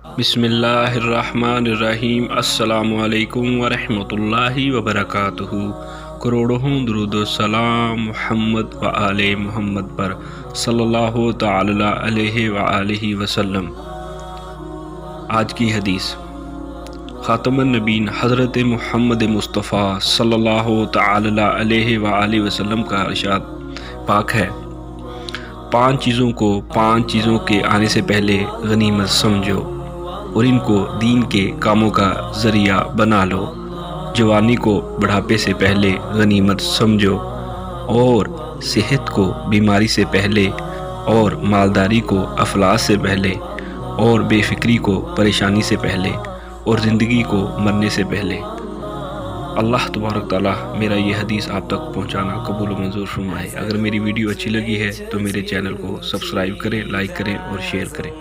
बिस्मिल्लाहिर्रहमानिर्रहीम। अस्सलामुअलैकुम वरहमतुल्लाहि वबरकातुहू। करोड़ों दुरूद सलाम मोहम्मद व आले मोहम्मद पर सल्लल्लाहु तआला अलैहि व आलिहि वसल्लम। आज की हदीस ख़ातमुन नबीन हज़रत मोहम्मद मुस्तफ़ा सल्लल्लाहु तआला अलैहि व आलिहि वसल्लम का इरशाद पाक है, 5 चीज़ों को 5 चीज़ों के आने से पहले गनीमत समझो और इनको दीन के कामों का ज़रिया बना लो। जवानी को बुढ़ापे से पहले गनीमत समझो और सेहत को बीमारी से पहले और मालदारी को अफलास से पहले और बेफिक्री को परेशानी से पहले और ज़िंदगी को मरने से पहले। अल्लाह तबारक ताला मेरा ये हदीस आप तक पहुंचाना कबूल मंजूर फरमाए। अगर मेरी वीडियो अच्छी लगी है तो मेरे चैनल को सब्सक्राइब करें, लाइक करें और शेयर करें।